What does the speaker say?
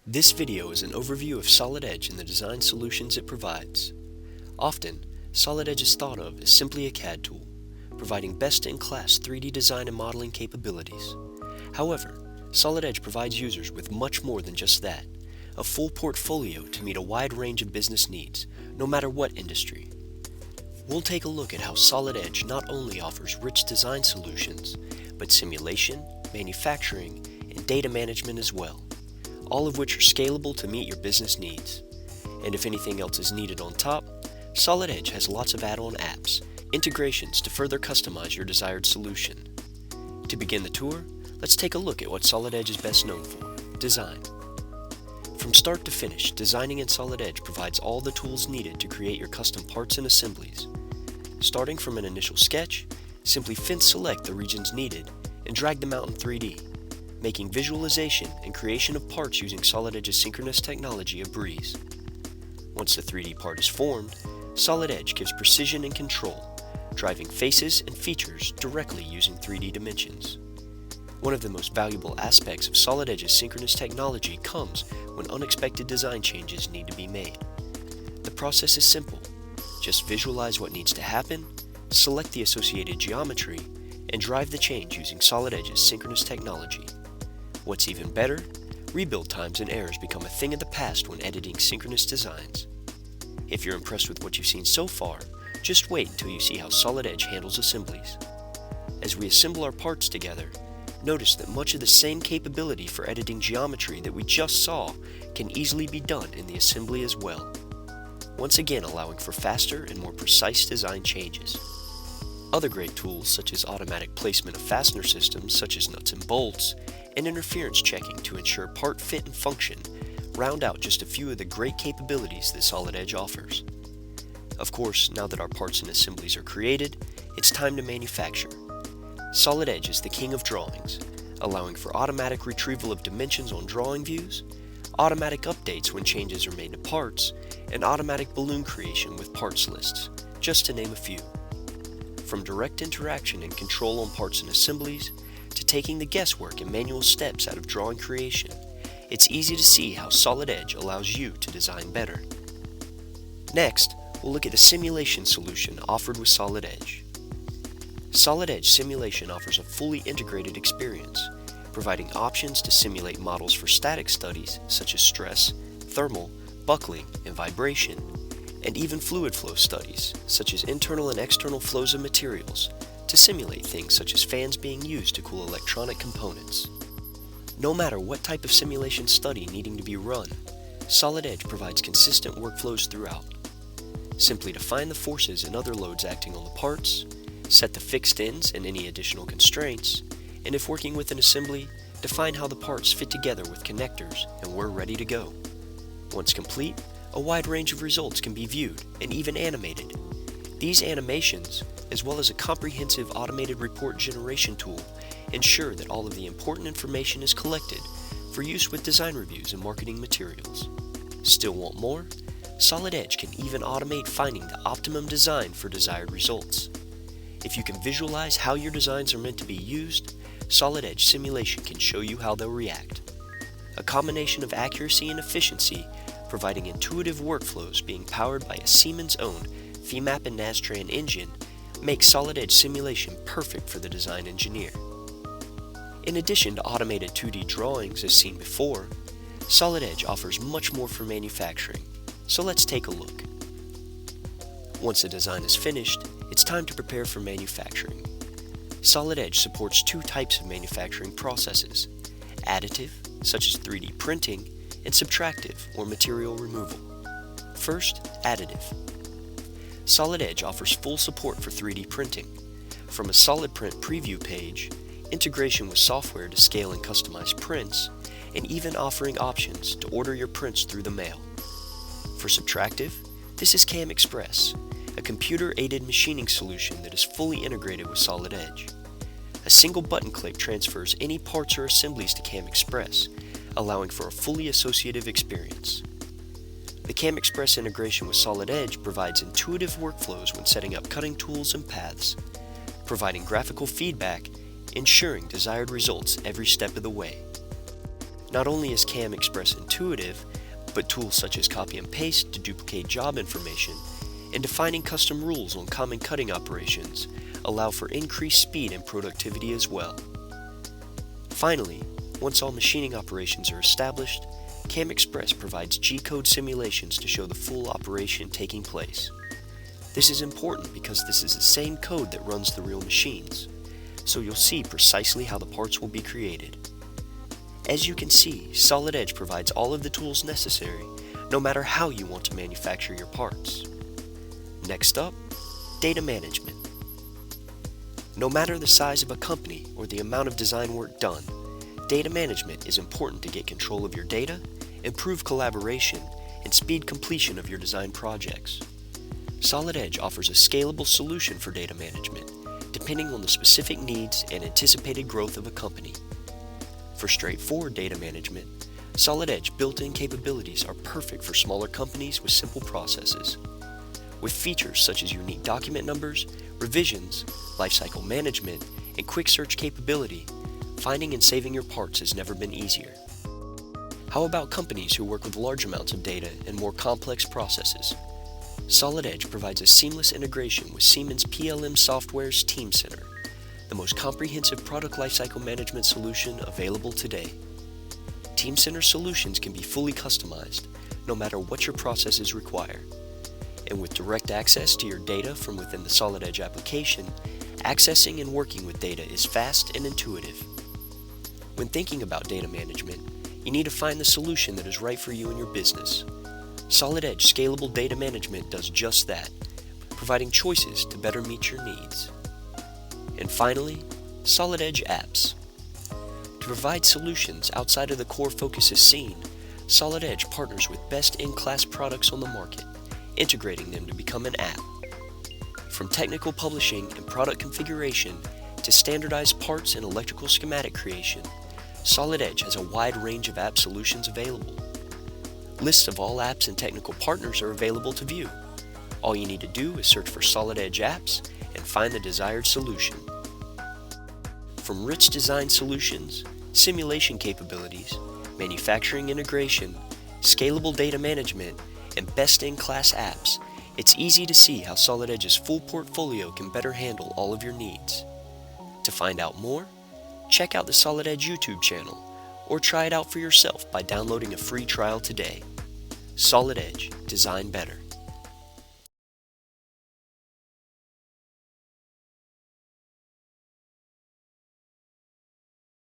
This video is an overview of Solid Edge and the design solutions it provides. Often, Solid Edge is thought of as simply a CAD tool, providing best-in-class 3D design and modeling capabilities. However, Solid Edge provides users with much more than just that, a full portfolio to meet a wide range of business needs, no matter what industry. We'll take a look at how Solid Edge not only offers rich design solutions, but simulation, manufacturing, and data management as well, all of which are scalable to meet your business needs. And if anything else is needed on top, Solid Edge has lots of add-on apps, integrations to further customize your desired solution. To begin the tour, let's take a look at what Solid Edge is best known for: design. From start to finish, designing in Solid Edge provides all the tools needed to create your custom parts and assemblies. Starting from an initial sketch, simply select the regions needed and drag them out in 3D, making visualization and creation of parts using Solid Edge's synchronous technology a breeze. Once the 3D part is formed, Solid Edge gives precision and control, driving faces and features directly using 3D dimensions. One of the most valuable aspects of Solid Edge's synchronous technology comes when unexpected design changes need to be made. The process is simple. Just visualize what needs to happen, select the associated geometry, and drive the change using Solid Edge's synchronous technology. What's even better, rebuild times and errors become a thing of the past when editing synchronous designs. If you're impressed with what you've seen so far, just wait until you see how Solid Edge handles assemblies. As we assemble our parts together, notice that much of the same capability for editing geometry that we just saw can easily be done in the assembly as well, once again allowing for faster and more precise design changes. Other great tools such as automatic placement of fastener systems such as nuts and bolts, and interference checking to ensure part fit and function round out just a few of the great capabilities that Solid Edge offers. Of course, now that our parts and assemblies are created, it's time to manufacture. Solid Edge is the king of drawings, allowing for automatic retrieval of dimensions on drawing views, automatic updates when changes are made to parts, and automatic balloon creation with parts lists, just to name a few. From direct interaction and control on parts and assemblies, to taking the guesswork and manual steps out of drawing creation, it's easy to see how Solid Edge allows you to design better. Next, we'll look at a simulation solution offered with Solid Edge. Solid Edge Simulation offers a fully integrated experience, providing options to simulate models for static studies such as stress, thermal, buckling, and vibration, and even fluid flow studies such as internal and external flows of materials to simulate things such as fans being used to cool electronic components. No matter what type of simulation study needing to be run, Solid Edge provides consistent workflows throughout. Simply define the forces and other loads acting on the parts, set the fixed ends and any additional constraints, and if working with an assembly, define how the parts fit together with connectors, and we're ready to go. Once complete, a wide range of results can be viewed and even animated. These animations, as well as a comprehensive automated report generation tool, ensure that all of the important information is collected for use with design reviews and marketing materials. Still want more? Solid Edge can even automate finding the optimum design for desired results. If you can visualize how your designs are meant to be used, Solid Edge Simulation can show you how they'll react. A combination of accuracy and efficiency, providing intuitive workflows being powered by a Siemens-owned FEMAP and Nastran engine, makes Solid Edge Simulation perfect for the design engineer. In addition to automated 2D drawings as seen before, Solid Edge offers much more for manufacturing, so let's take a look. Once a design is finished, it's time to prepare for manufacturing. Solid Edge supports two types of manufacturing processes: additive, such as 3D printing, and subtractive, or material removal. First, additive. Solid Edge offers full support for 3D printing, from a solid print preview page, integration with software to scale and customize prints, and even offering options to order your prints through the mail. For subtractive, this is CAM Express, a computer-aided machining solution that is fully integrated with Solid Edge. A single button click transfers any parts or assemblies to CAM Express, allowing for a fully associative experience. The CAM Express integration with Solid Edge provides intuitive workflows when setting up cutting tools and paths, providing graphical feedback, ensuring desired results every step of the way. Not only is CAM Express intuitive, but tools such as copy and paste to duplicate job information and defining custom rules on common cutting operations allow for increased speed and productivity as well. Finally, once all machining operations are established, CAM Express provides G-code simulations to show the full operation taking place. This is important because this is the same code that runs the real machines, so you'll see precisely how the parts will be created. As you can see, Solid Edge provides all of the tools necessary, no matter how you want to manufacture your parts. Next up, data management. No matter the size of a company or the amount of design work done, data management is important to get control of your data, improve collaboration, and speed completion of your design projects. Solid Edge offers a scalable solution for data management, depending on the specific needs and anticipated growth of a company. For straightforward data management, Solid Edge built-in capabilities are perfect for smaller companies with simple processes. With features such as unique document numbers, revisions, lifecycle management, and quick search capability, finding and saving your parts has never been easier. How about companies who work with large amounts of data and more complex processes? Solid Edge provides a seamless integration with Siemens PLM Software's Team Center, the most comprehensive product lifecycle management solution available today. Team Center solutions can be fully customized, no matter what your processes require. And with direct access to your data from within the Solid Edge application, accessing and working with data is fast and intuitive. When thinking about data management, you need to find the solution that is right for you and your business. Solid Edge Scalable Data Management does just that, providing choices to better meet your needs. And finally, Solid Edge Apps. To provide solutions outside of the core focuses seen, Solid Edge partners with best-in-class products on the market, integrating them to become an app. From technical publishing and product configuration to standardized parts and electrical schematic creation, Solid Edge has a wide range of app solutions available. Lists of all apps and technical partners are available to view. All you need to do is search for Solid Edge apps and find the desired solution. From rich design solutions, simulation capabilities, manufacturing integration, scalable data management, and best-in-class apps, it's easy to see how Solid Edge's full portfolio can better handle all of your needs. To find out more, check out the Solid Edge YouTube channel, or try it out for yourself by downloading a free trial today. Solid Edge, design better.